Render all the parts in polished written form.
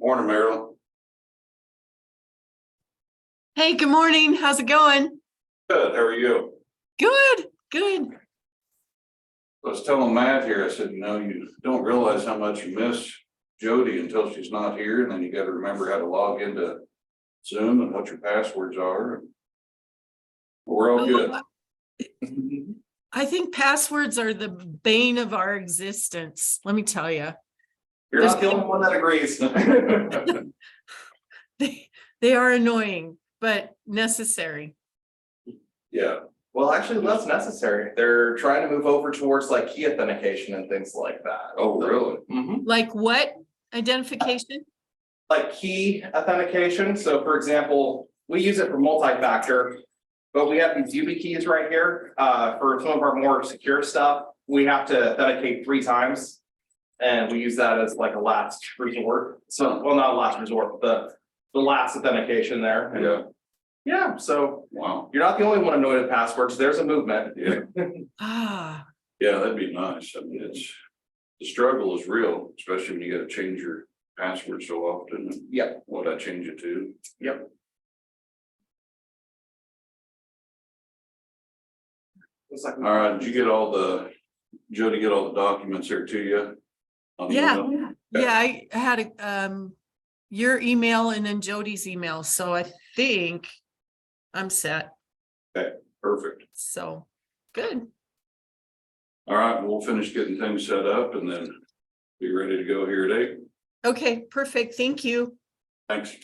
Morning, Marilyn. Hey, good morning. How's it going? Good. How are you? Good, good. I was telling Matt here, I said, you don't realize how much you miss Jody until she's not here. And then you got to remember how to log into Zoom and what your passwords are. We're all good. I think passwords are the bane of our existence. Let me tell you. You're not the only one that agrees. They are annoying, but necessary. Yeah. Well, actually, less necessary. They're trying to move over towards like key authentication and things like that. Oh, really? Like what identification? Like key authentication. So for example, we use it for multi-factor, but we have these YubiKeys keys right here. For some of our more secure stuff, we have to authenticate 3 times. And we use that as like a last resort. So, well, not a last resort, but the last authentication there. And Yeah. yeah, so Wow. you're not the only one annoyed at passwords. There's a movement. Yeah. Ah, Yeah, that'd be nice. I mean, the struggle is real, especially when you got to change your password so often. And Yep. what I change it to. Yep. It's like, All right. Did you get Jody get all the documents there to you? On yeah. email? Yeah, I had your email and then Jody's email. So I think I'm set. Perfect. So good. All right, we'll finish getting things set up and then be ready to go here at 8. Okay, perfect. Thank you. Thanks.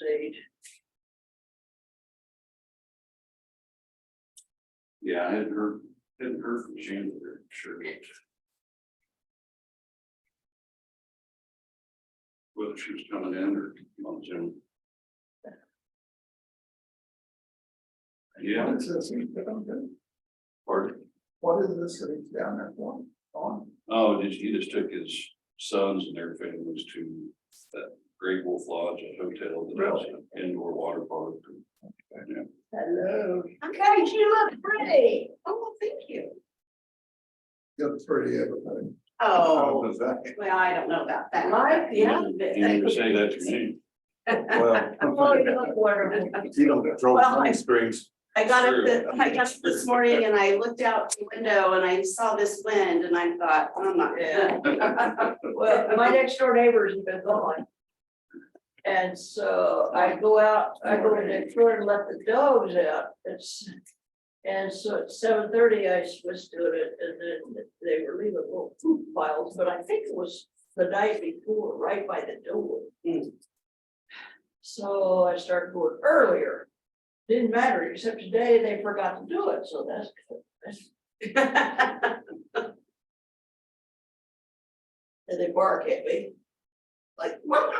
Sage. Yeah, I hadn't heard from Shannon, sure. Whether she was coming in or on Zoom. Yeah. What is this? Pardon? What is this that he's down there for? On? Oh, he just took his sons and their families to that Great Wolf Lodge, a hotel that has an indoor water park. Yeah. Hello. Okay, you look pretty. Oh, thank you. Looks pretty everything. Oh, Was that? well, I don't know about that. Mike, yeah. You never say that to me. Well, Oh, you look wonderful. you don't control Well, the strings. I got up this morning and I looked out the window and I saw this wind and I thought, I'm not. Yeah. Well, my next door neighbors have been gone. And so I go next door and let the dogs out. And so at 7:30, I was doing it and then they were leaving little poop piles, but I think it was the night before, right by the door. So I started going earlier. Didn't matter, except today they forgot to do it, so that's good. And they bark at me. Like, what?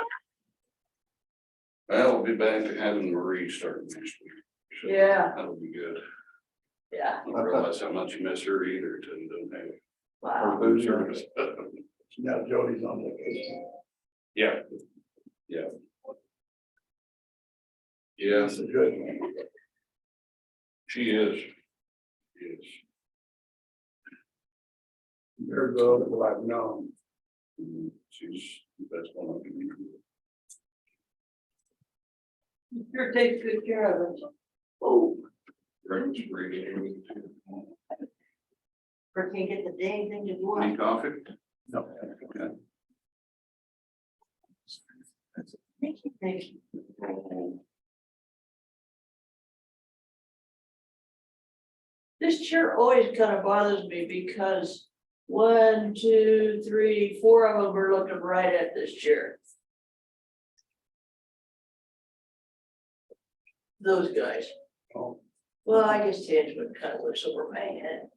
Well, we'll be back to having Marie start next week. So Yeah. that'll be good. Yeah, I don't realize how much you miss her either till you don't have wow. her food service. Now Jody's on vacation. Yeah. Yeah. Yeah, That's a good one. she is. She is. There's those that I've known. She's the best one I can remember. Sure takes good care of it. Oh. Breakfast ready. Or can't get the dang thing to do Any it. coffee? No. Okay. Thank you. This chair always kind of bothers me because 1, 2, 3, 4 of them are looking right at this chair. Those guys. Oh. Well, I guess Tangeman kind of looks over my head.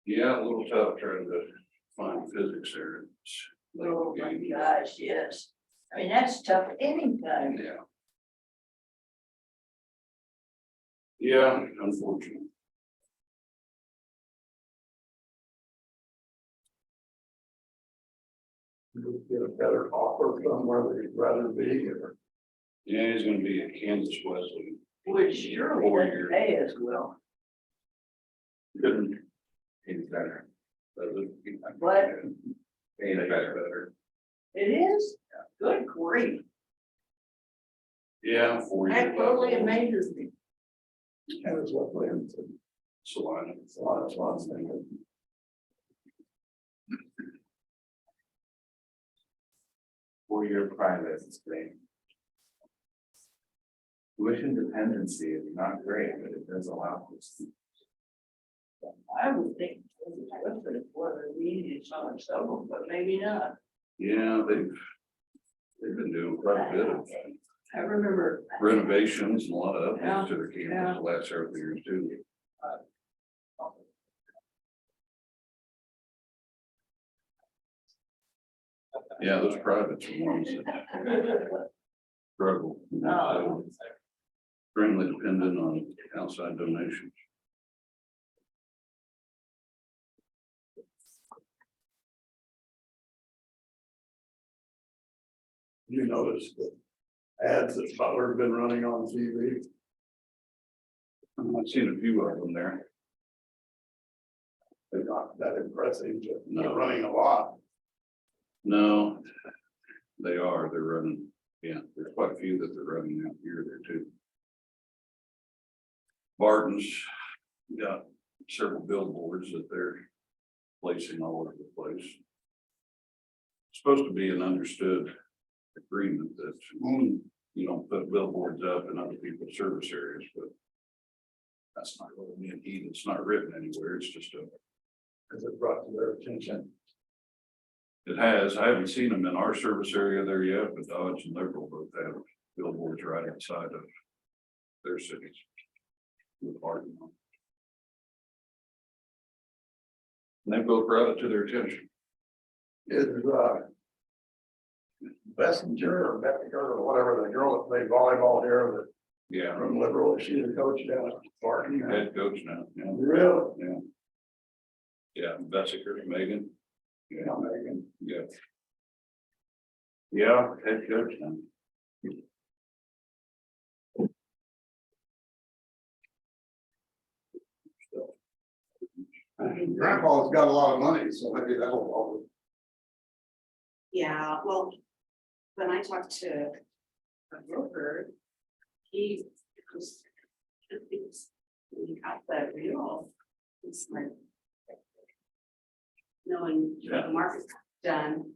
Yeah, a little tough trying to find physics there. It's late in Oh the my game. gosh, yes. I mean, that's tough anytime. Yeah. Yeah, unfortunately. Get a better offer somewhere that he'd rather be or. Yeah, he's gonna be at Kansas Wesley. Which surely doesn't pay as well. Couldn't. He's better. What? Ain't better. It is? Good grief. Yeah, 4 years. That totally amazes me. And it's what plans. Salina. It's a lot of things. Four-year private is great. Tuition dependency is not great, but it does allow this. I would think good for the weather, the easiest on some, but maybe not. Yeah, they've been doing quite a bit of I remember. renovations and a lot of Yeah, updates to their yeah. campus the last several years too. Yeah, those privates are ones that struggle. Oh. Extremely dependent on outside donations. You notice the ads that Butler's been running on TV. I've seen a few of them there. They're not that impressive, but No. they're running a lot. No, they're running, yeah, there's quite a few that they're running out here there too. Barton's got several billboards that they're placing all over the place. Supposed to be an understood agreement that you don't put billboards up in other people's service areas, but that's not really being heeded. It's not written anywhere. It's just a, Because it brought to their attention. it has, I haven't seen them in our service area there yet, but Dodge and Liberal both have billboards right outside of their cities. With parking on. And they both brought it to their attention. Is Messenger or Becker or whatever, the girl that played volleyball here, Yeah, that from Liberal, is she the coach down at Barton? head coach now, yeah, Really? yeah. Yeah, Bessiker, Megan, Yeah, Megan. yeah. Yeah, head coach now. Grandpa's got a lot of money, so maybe that'll help. Yeah, well, when I talked to a broker, he was, he got the real, it's like knowing what the market's done,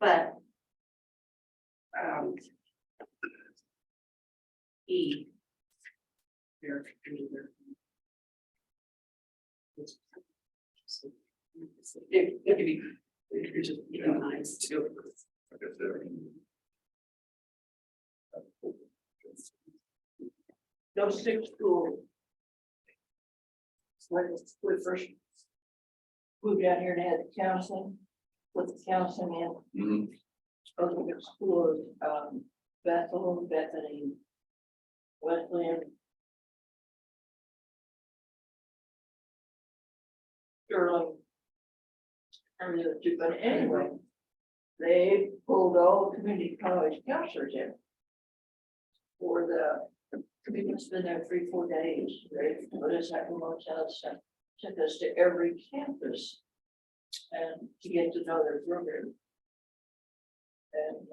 but he there, it could be, it's just nice too. I guess they're. Those six schools. When we first moved down here and had the counseling, with the counseling in, Mhm. those were the schools, Bethel, Bethany, Wesleyan. Sterling. And the other two, but anyway, they pulled all the community college counselors in. For the, we must have been there 3-4 days, they put us at the motels and took us to every campus. And to get to know their program. And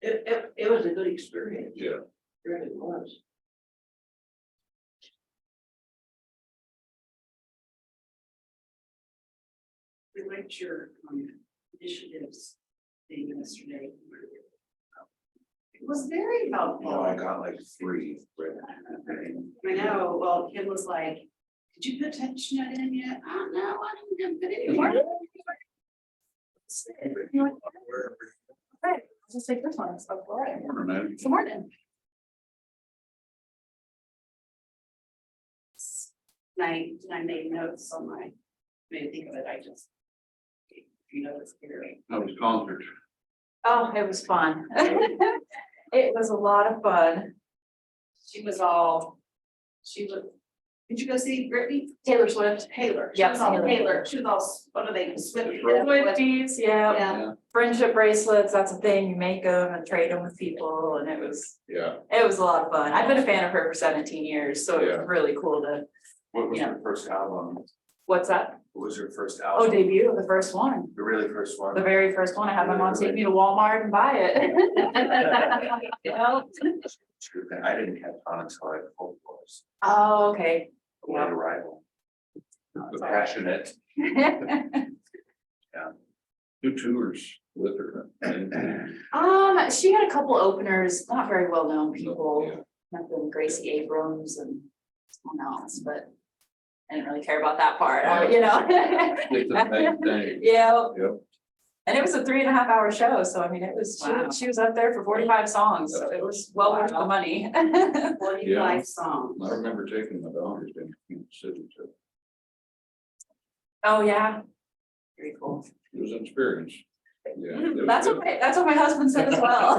it was a good experience. Yeah, It really was. We liked your initiatives thing yesterday. It was very helpful. I got like 3. I know, well, Kim was like, did you put touch net in yet? Oh, no, I didn't put it in. Right, just take this one, so all right. Morning, man. Good morning. I made notes on my, made me think of it, I just. You know, it's scary. How was concert? Oh, it was fun. It was a lot of fun. She was, did you go see Brittany? Taylor Swift. Taylor. She Yep, was all Taylor. Taylor, she was all, what are they, Swifties? Swifties, yeah. Yeah, Friendship bracelets, that's a thing, you make them and trade them with people, and it was Yeah, a lot of fun. I've been a fan of her for 17 years, so it Yeah. was really cool to, What was Yeah. your first album? what's that? What was your first Oh, album? debut, the first one. The really first one? The very first one, I had my mom take me to Walmart and buy it. Yeah. True thing. I didn't catch on until I full course. Oh, okay. Late arrival. That's The all right. passionate. two tours with her. She had a couple openers, not very well known Yeah. people, nothing Gracie Abrams and someone else, but I didn't really care about that part, you know. It's the main thing. Yeah. Yep. And it was a 3.5-hour show, so I mean, it was, Wow. she was up there for 45 songs, so it was well worth the money. 45 songs. I remember taking my daughters down to Kansas City, so Oh, yeah. Very cool. it was an experience. Yeah. it was That's good. that's what my husband said as well.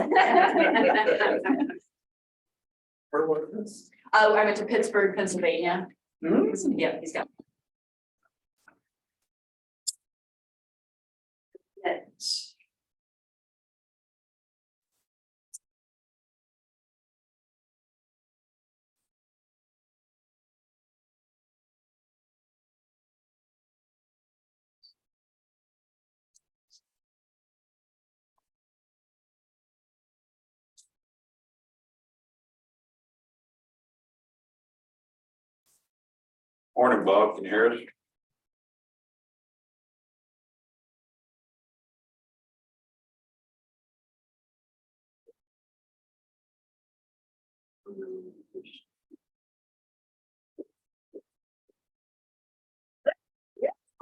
Where was this? Oh, I went to Pittsburgh, Pennsylvania. Yeah, he's got. That Morning, Bob, can you hear us?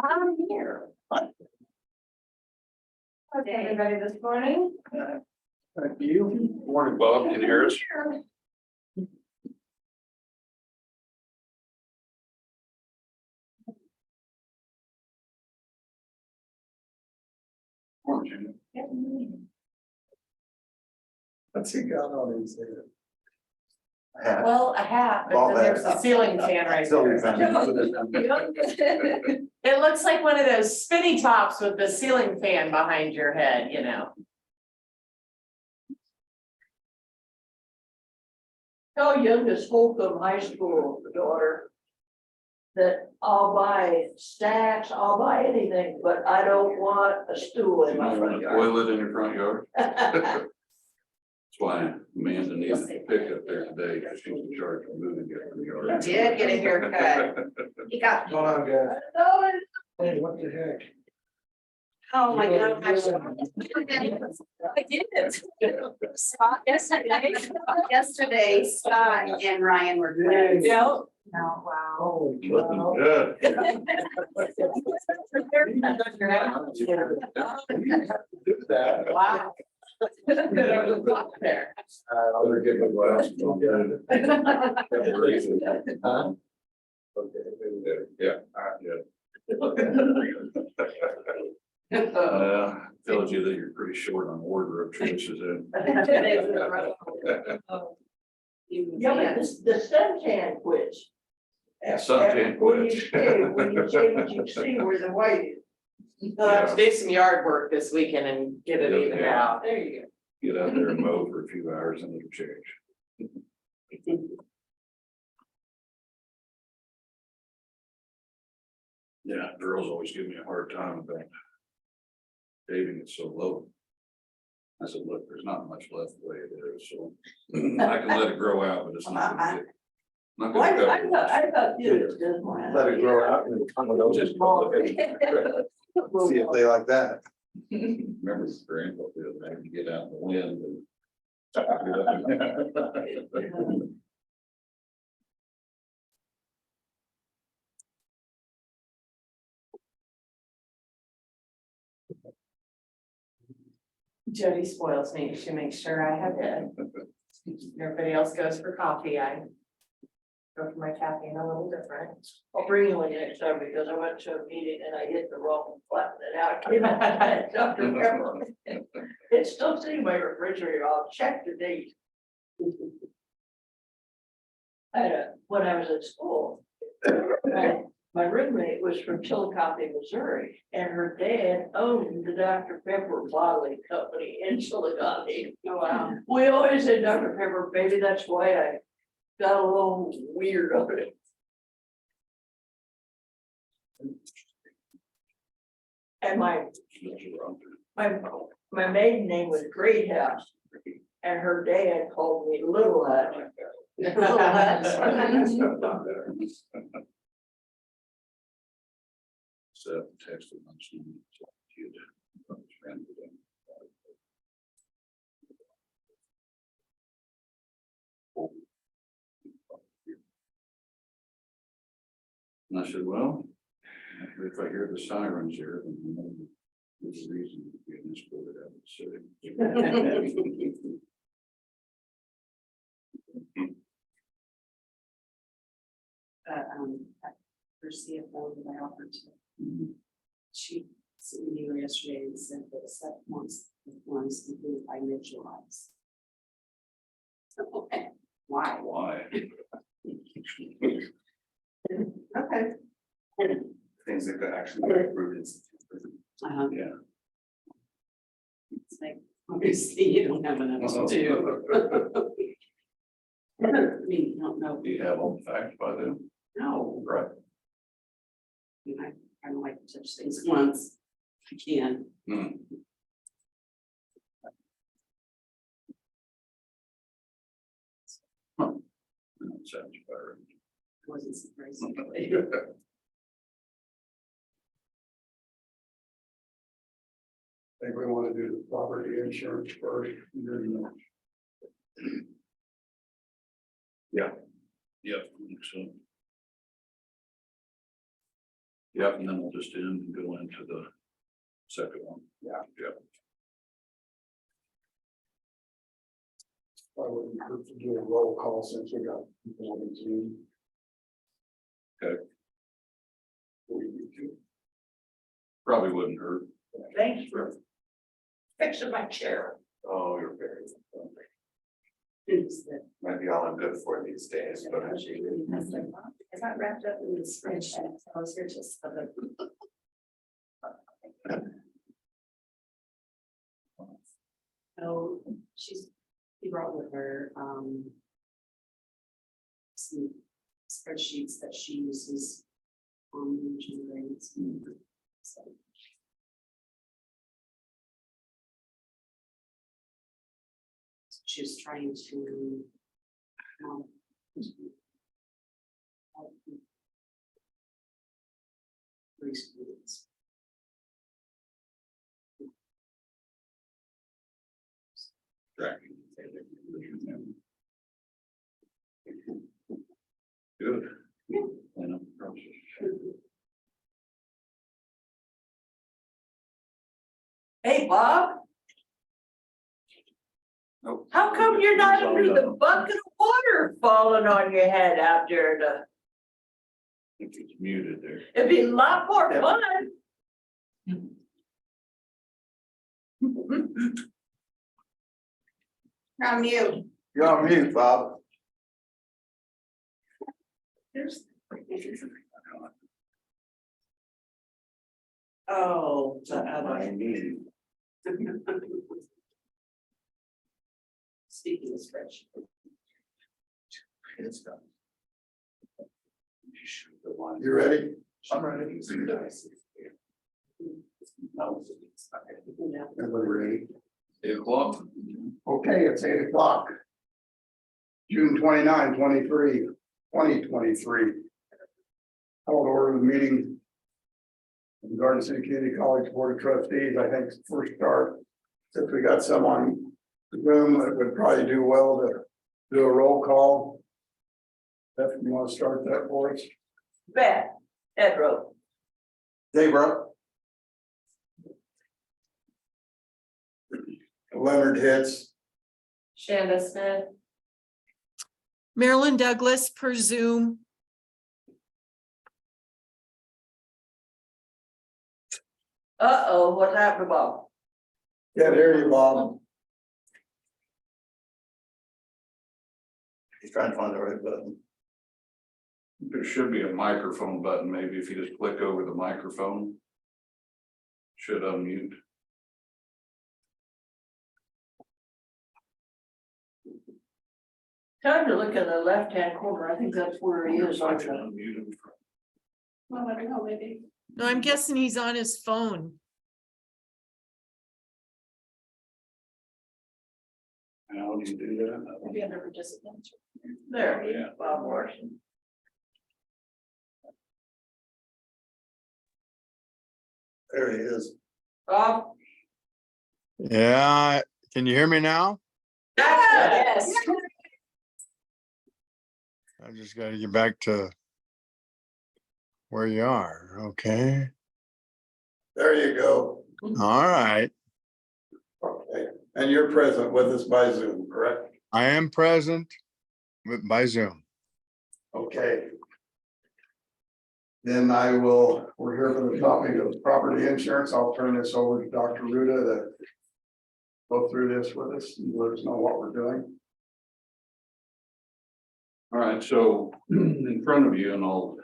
I'm here. Okay, everybody this morning? Thank you. Morning, Bob, can you hear us? Morning, Jimmy. What's he got on his head? Well, a hat, Ball but then there's hat. a ceiling fan right Ceiling there. fan. It looks like one of those spinny tops with the ceiling fan behind your head, you know. Tell youngest Holcomb High School daughter that I'll buy stacks, I'll buy anything, but I don't want a stool in You my don't front want a yard. toilet in your front yard? That's why Amanda needs to pick up there today, because she's in charge of moving it from the yard. He did get a haircut. He got, Come on, guys. No, it's Hey, what the heck? oh my God. I did. Scott, yesterday, Scott and Ryan were friends. Yeah. No, wow. Holy Looking cow. good. Do that. Wow. There was a lot there. I better get my glasses on. Huh? Okay, yeah, yeah. Tells you that you're pretty short on wardrobe choices then. Yeah, but this, the suntan quits. Suntan When you quits. shave, when you shave, you see where the white is. I'll have to do some yard work this weekend and get it evened Yeah. out. There you Get out there and mow for a few hours and it'll change. Yeah, girls always give me a hard time about shaving it so low. I said, look, there's not much left the way it is, so I can let it grow out, but it's not gonna get. Not go. gonna I cover thought, it. I thought you was just one. Let it grow out and come with those. Just See if they like that. remember the grandpa did, I had to get out in the wind and. Jody spoils me. She makes sure I have it. Everybody else goes for coffee. I go for my caffeine a little different. I'll bring you one next time because I went to a meeting and I hit the wrong button and out came out Dr. Pepper. It's still sitting in my refrigerator. I'll check the date. When I was at school, my roommate was from Chillicothe, Missouri, and her dad owned the Dr. Pepper bottling company in Chillicothe. Oh, wow. We always said Dr. Pepper, baby, that's why I got a little weird on it. And my maiden name was Great House, and her dad called me Little Hut. Little Hut. So texted on Zoom, so cute. Friend with him. And I said, well, if I hear the sirens here, then you know there's a reason to be escorted out of the city. Her CFO that I offered to, she sent me here yesterday and said that set once, the forms completed by mid-July. Okay, why? Why? Okay. Things that could actually be approved. Yeah. It's like, obviously, you don't have enough to do. I mean, you don't know. Do you have all the facts by then? No, Right. I don't like to touch things once. I can. Hmm. Huh. That sounds better. Wasn't surprising. I think we want to do the property insurance first. And then Yep, I think so. Yep, and then we'll just end and go into the second one. Yeah. Yep. I wouldn't hurt to do a roll call since we got people on Zoom. Okay. We need to. Probably wouldn't hurt. Thanks for fixing my chair. Oh, you're very. It's the- Might be all I'm good for these days, but. I got wrapped up in the spreadsheet, I was here just for the. Oh, he brought with her, some spreadsheets that she uses on managing grades. So. She's trying to. um, Raise grades. Tracking. Good. And I'm process. Hey, Bob, Nope. how come you're not under the bucket of water falling on your head out there? I think it's muted there. It'd be a lot more fun. From you. You're on mute, Bob. There's. Oh, the other. Speaking of spreadsheet. It's done. The one. You ready? I'm ready. Everybody ready? 8 o'clock. Okay, it's 8 o'clock. June 29, 2023. Call to order the meeting. of the Garden City Community College Board of Trustees. I think first start, since we got some on Zoom, it would probably do well to do a roll call. If you want to start that for us. Beth, Edro, Debra. Leonard Hitz. Shanda Smith, Marilyn Douglas per Zoom. what happened, Bob? Can't hear you, Bob. He's trying to find the right button. There should be a microphone button, maybe if you just click over the microphone. Should unmute. Time to look in the left-hand corner. I think that's where he is. I can unmute him. Well, I don't know, maybe. No, I'm guessing he's on his phone. How do you do that? Maybe under participants. There, Yeah. Bob Morrison. There he is. Bob? Yeah, can you hear me now? Yes. I just gotta get back to where you are, okay? There you go. All right, Okay, and you're present with us by Zoom, correct? I am present by Zoom. Okay. Then we're here for the topic of property insurance. I'll turn this over to Dr. Ruda to go through this with us and let us know what we're doing. All right, so in front of you, and I'll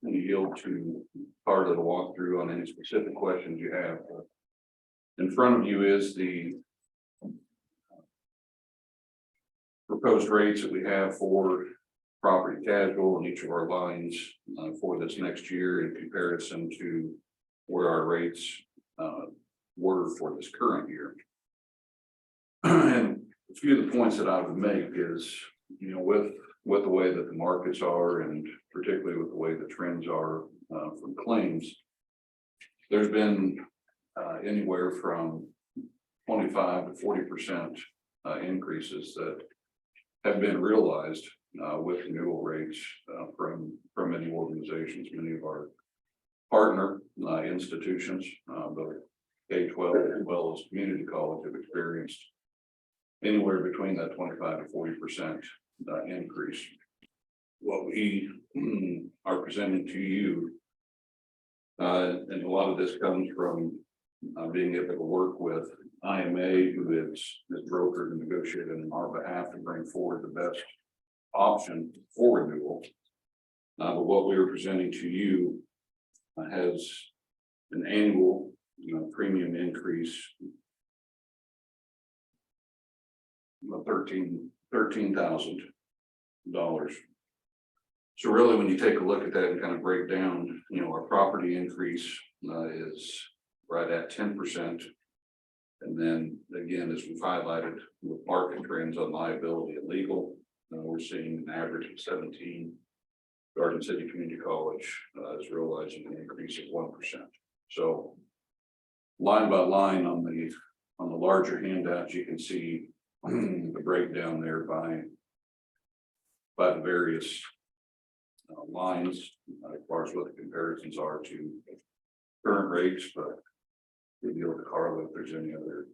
yield to part of the walkthrough on any specific questions you have. In front of you is the proposed rates that we have for property casual in each of our lines for this next year in comparison to where our rates were for this current year. And a few of the points that I would make is, with with the way that the markets are and particularly with the way the trends are from claims, there's been anywhere from 25 to 40% increases that have been realized with renewal rates from many organizations, many of our partner institutions, both K-12 as well as community college have experienced anywhere between that 25 to 40% increase. What we are presenting to you, and a lot of this comes from being able to work with IMA, who is brokered and negotiated on our behalf to bring forward the best option for renewal. But what we are presenting to you has an annual, premium increase of $13,000. So really, when you take a look at that and kind of break down, our property increase is right at 10%. And then again, as we've highlighted with market trends on liability and legal, we're seeing an average of 17. Garden City Community College is realizing an increase of 1%. So line by line on the larger handout, you can see the breakdown there by the various lines as far as what the comparisons are to current rates, but we deal with Carla if there's any other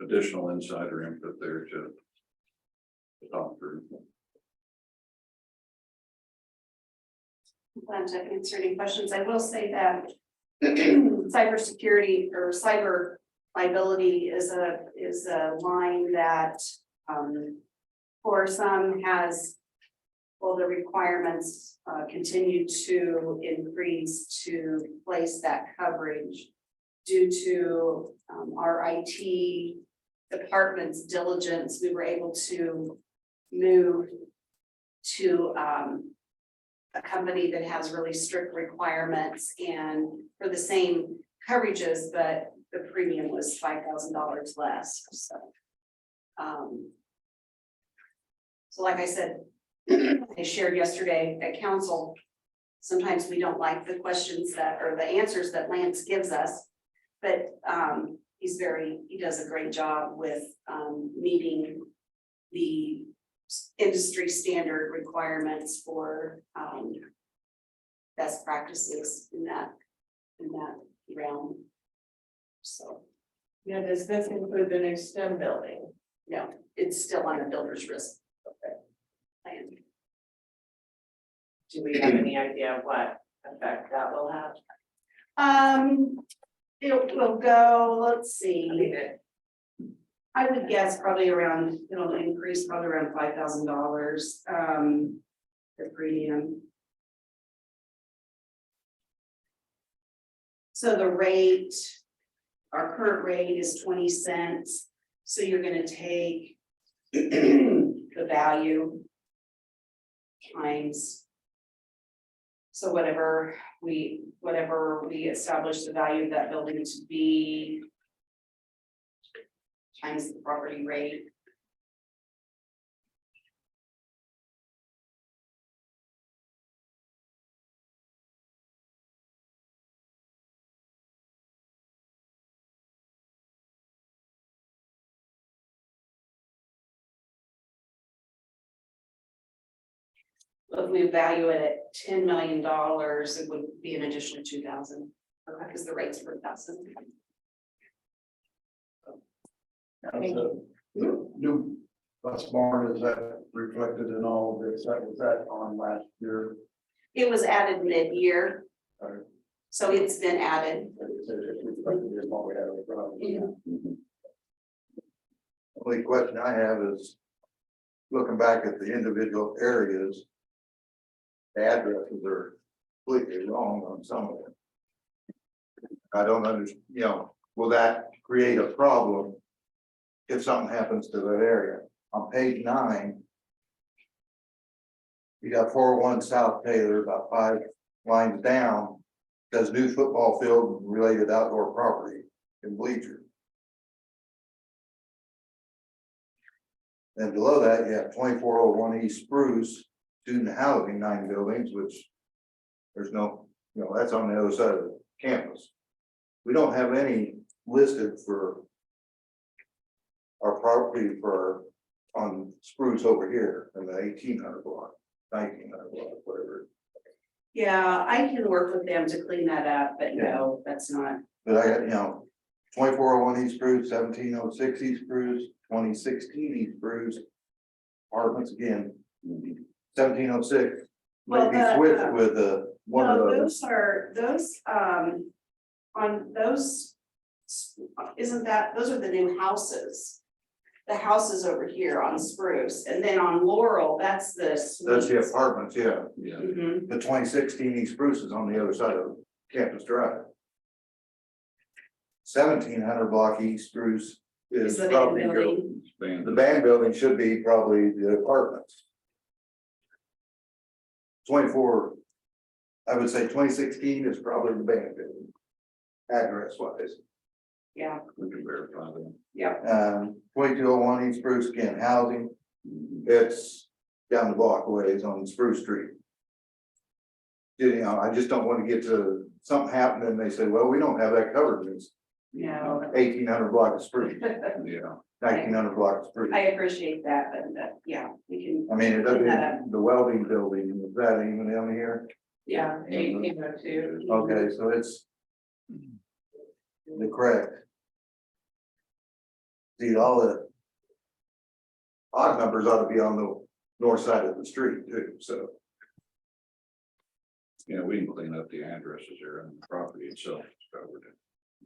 additional insight or input there to talk through. Glad to answer any questions. I will say that cybersecurity or cyber liability is a line that for some has, well, the requirements continue to increase to place that coverage due to our IT department's diligence. We were able to move to a company that has really strict requirements and for the same coverages, but the premium was $5,000 less. So like I said, I shared yesterday at council, sometimes we don't like the questions or the answers that Lance gives us, but he does a great job with meeting the industry standard requirements for best practices in that realm. So Now, does this include the new STEM building? no, it's still on a builder's risk plan. Do we have any idea what effect that will have? It will go, let's I mean, see, I would guess probably around, it'll increase probably around $5,000, the premium. So the rate, our current rate is 20 cents. So you're gonna take the value times. So whatever we establish the value of that building to be times the property rate. If we value it at $10 million, it would be an additional 2,000. Okay, because the rate's per thousand. New bus barn, is that reflected in all of this? Was that on last year? It was added mid-year, Or so it's been added. is it reflected in what we had in front of us? Yeah. Only question I have is, looking back at the individual areas, the addresses are completely wrong on some of them. I don't understand, will that create a problem if something happens to that area? On page 9, you got 401 South Taylor, about 5 lines down, does new football field related outdoor property in bleachers. And below that, you have 2401 East Spruce, student housing, 9 buildings, which there's no, that's on the other side of the campus. We don't have any listed for our property on Spruce over here in the 1800 block, 1900 block, whatever. Yeah, I can work with them to clean that up, but no, that's not. But I got, 2401 East Spruce, 1706 East Spruce, 2016 East Spruce. Apartments again, 1706. Well, Maybe the, switch with one of No, those. those are, on those, isn't that, those are the new houses. The houses over here on Spruce, and then on Laurel, that's the. That's the suites. apartments, yeah. Yeah. Mhm. The 2016 East Spruce is on the other side of Campus Drive. 1700 block East Spruce Is is the band probably building. the band building should be probably the apartments. 24, I would say 2016 is probably the band building. Address wise. Yeah, We can verify that. yeah, 2201 East Spruce, again, housing. It's down the block ways on Spruce Street. I just don't want to get to something happening and they say, well, we don't have that covered in this no. 1800 block of Spruce, Yeah. 1900 block of Spruce. I appreciate that, but yeah, we can, I mean, it doesn't, Clean that up. the welding building, is that even down here? Yeah, 1802. Okay, so it's the correct. See, all the odd numbers ought to be on the north side of the street too, so. Yeah, we can clean up the addresses there and the property itself is covered.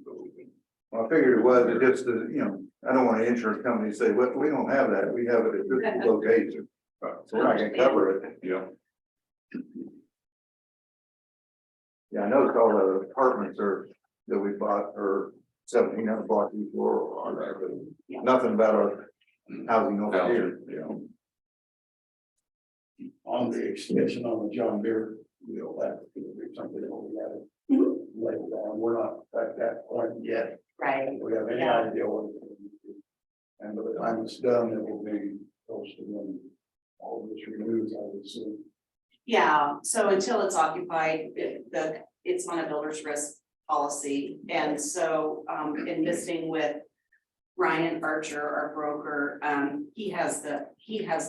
But we can. Well, I figured it was, it just, I don't want an insurance company to say, well, we don't have that, we have it at this location. So we're not gonna cover it. Yeah. Yeah, I noticed all the apartments that we bought are 1700 block East Laurel on there, but Yeah. nothing about our housing over here. Yeah. On the extension on the John Deere, that would be something that we have Mhm. later on. We're not at that point yet. right, We have any Yeah. idea what it's going to be. And by the time it's done, it will be close to when all this removes, I would assume. yeah, so until it's occupied, it's on a builder's risk policy, and so, in visiting with Ryan Archer, our broker, he has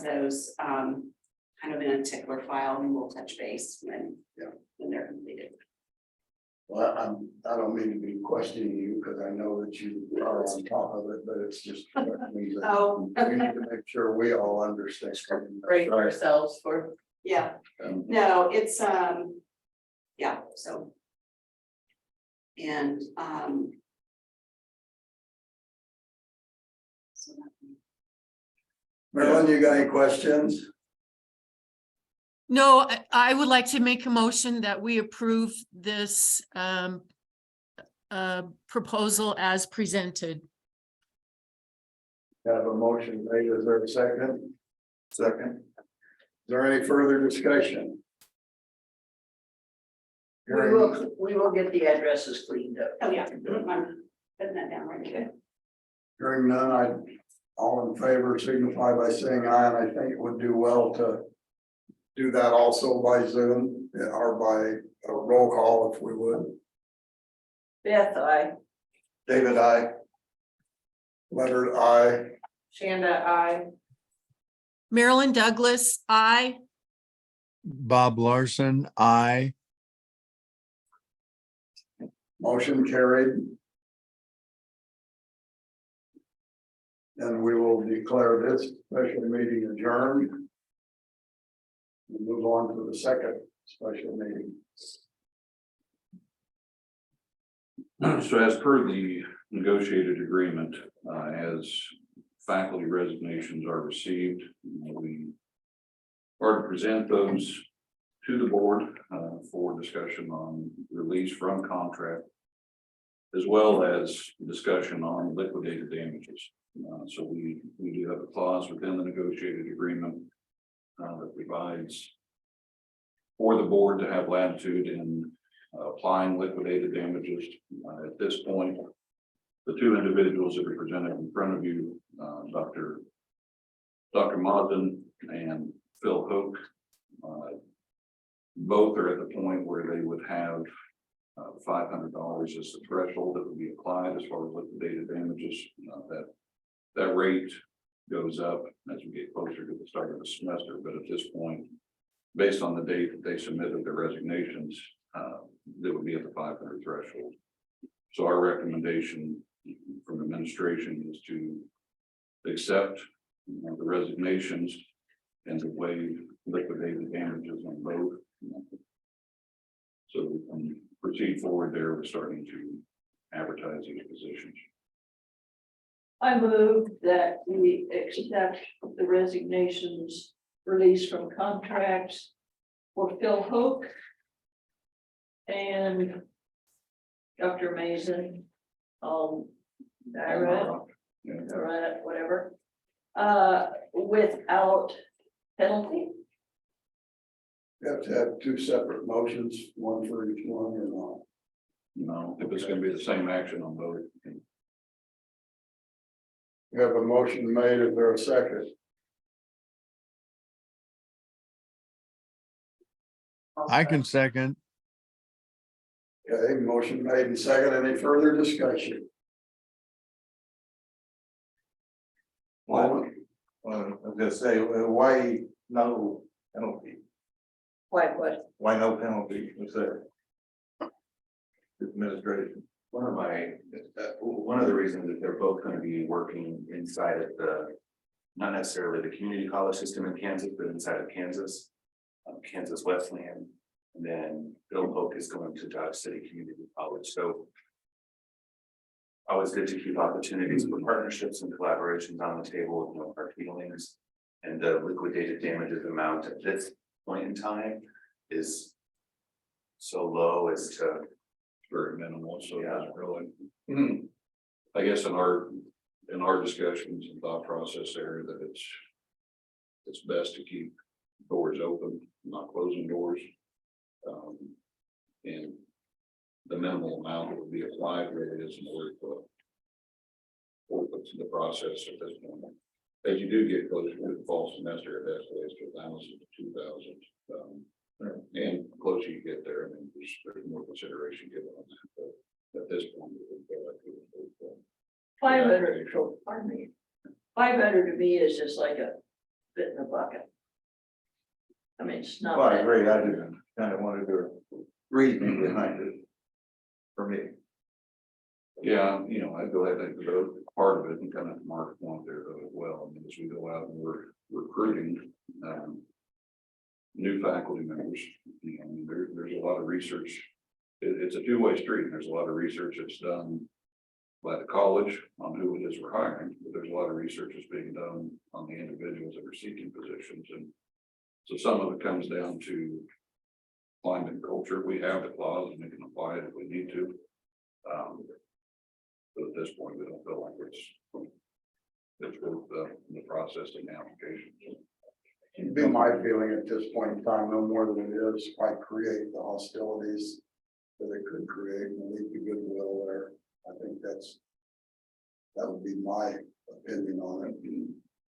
those, kind of in a tickler file, and we'll touch base when they're completed. Well, I don't mean to be questioning you because I know that you are on top of it, but it's just. We Oh, need to make sure we all understand. Brace ourselves for. yeah, Um, no, it's, yeah, so. And, so Marilyn, you got any questions? No, I would like to make a motion that we approve this proposal as presented. Have a motion made, is there a second? Second. Is there any further discussion? We will get the addresses cleaned up. Oh, yeah, I'm putting that down right now. Hearing none, all in favor signify by saying aye, and I think it would do well to do that also by Zoom or by a roll call if we would. Beth, I. David, I. Leonard, aye. Shanda, I. Marilyn Douglas, I. Bob Larson, I. Motion carried. And we will declare this special meeting adjourned. We'll move on to the second special meeting. So as per the negotiated agreement, as faculty resignations are received, we are to present those to the board for discussion on release from contract, as well as discussion on liquidated damages. So we do have a clause within the negotiated agreement that provides for the board to have latitude in applying liquidated damages. At this point, the two individuals that are presented in front of you, Dr. Dr. Maudin and Phil Hoke. Both are at the point where they would have $500 as the threshold that would be applied as far as liquidated damages. That rate goes up as we get closer to the start of the semester, but at this point, based on the date that they submitted their resignations, they would be at the 500 threshold. So our recommendation from administration is to accept the resignations and to waive liquidated damages on both. So we can proceed forward there. We're starting to advertise these positions. I move that we accept the resignations released from contracts for Phil Hoke and Dr. Mason, Ira, whatever, without penalty. You have to have two separate motions, one for each one or not. No, if it's going to be the same action on both. You have a motion made, is there a second? I can second. Okay, motion made and second, any further discussion? Well, I was gonna say, why no penalty? What? Why no penalty? Was there? Administration. One of the reasons that they're both gonna be working inside of not necessarily the community college system in Kansas, but inside of Kansas. Kansas Wesleyan, and then Bill Hoke is going to Dodge City Community College, so. Always good to keep opportunities for partnerships and collaborations on the table, our feelings. And the liquidated damages amount at this point in time is so low as to. Very minimal, so Yeah. it's really. I guess in our discussions and thought process there that it's best to keep doors open, not closing doors. And the minimal amount that would be applied really isn't worth the process at this point. As you do get closer to the fall semester, it escalates to 1,000 to 2,000. And closer you get there, I mean, there's more consideration given on that, but at this point. It would feel like it was, 500, pardon me. 500 to me is just like a bit in a bucket. I mean, it's not. Well, I that- agree, I just kind of wanted to reasoning behind it. For me. Yeah, I'd go ahead and go part of it and kind of mark point there though as well. I mean, as we go out and we're recruiting new faculty members, I mean, there's a lot of research. It's a two-way street. There's a lot of research that's done by the college on who it is we're hiring, but there's a lot of research that's being done on the individuals that are seeking positions. And so some of it comes down to climate and culture. We have the clause and we can apply it if we need to. But at this point, we don't feel like it's worth the process and the application. It'd be my feeling at this point in time, no more than it is, why create the hostilities that it could create and leave the goodwill there. I think that would be my opinion on it.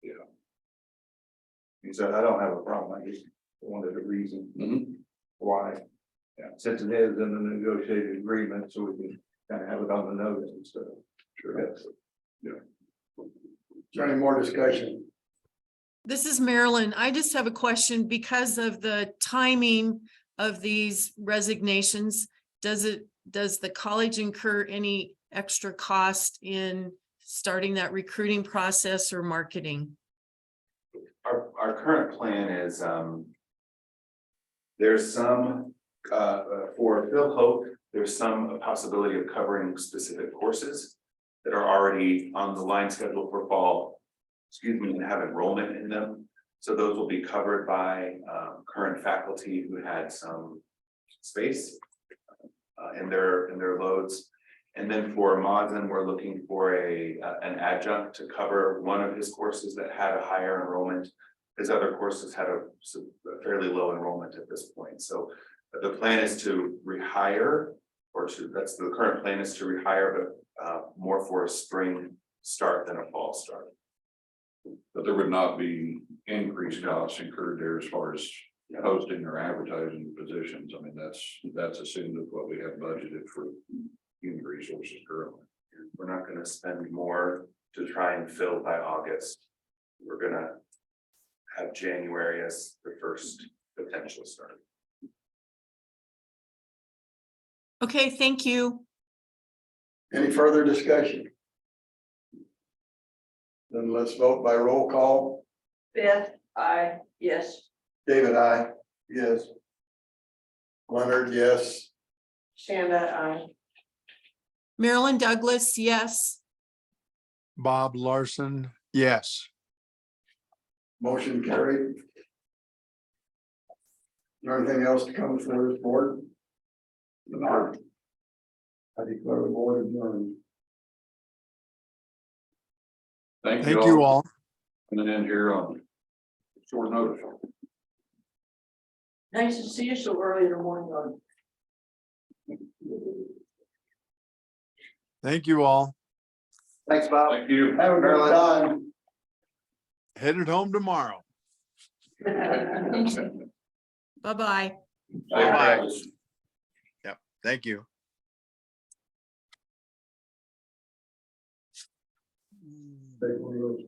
Yeah. He said, I don't have a problem, I just wanted a reason why. Yeah. Since it is in the negotiated agreement, so we can kind of have it on the notice and stuff. Sure. Yeah. Is there any more discussion? This is Marilyn. I just have a question because of the timing of these resignations. Does the college incur any extra cost in starting that recruiting process or marketing? Our current plan is, there's some, for Phil Hope, there's some possibility of covering specific courses that are already on the line schedule for fall, and have enrollment in them. So those will be covered by current faculty who had some space in their loads. And then for Maudlin, we're looking for an adjunct to cover one of his courses that had a higher enrollment. His other courses had a fairly low enrollment at this point. So the plan is to rehire, that's the current plan is to rehire, but more for a spring start than a fall start. But there would not be increased costs incurred there as far as posting or advertising positions. I mean, that's assumed with what we have budgeted for human resources currently. We're not gonna spend more to try and fill by August. We're gonna have January as the first potential start. Okay, thank you. Any further discussion? Then let's vote by roll call. Beth, yes. David, I. Yes. Leonard, yes. Shanda, I. Marilyn Douglas, yes. Bob Larson, yes. Motion carried. Is there anything else to come before this board? No. I declare the board adjourned. Thank Thank you all. Coming in here on short notice. Nice to see you so early in the morning on. Thank you all. Thanks, Bob. Thank you. Have a good time. Headed home tomorrow. Bye-bye. Bye-bye. Yep, thank you. Take one of those.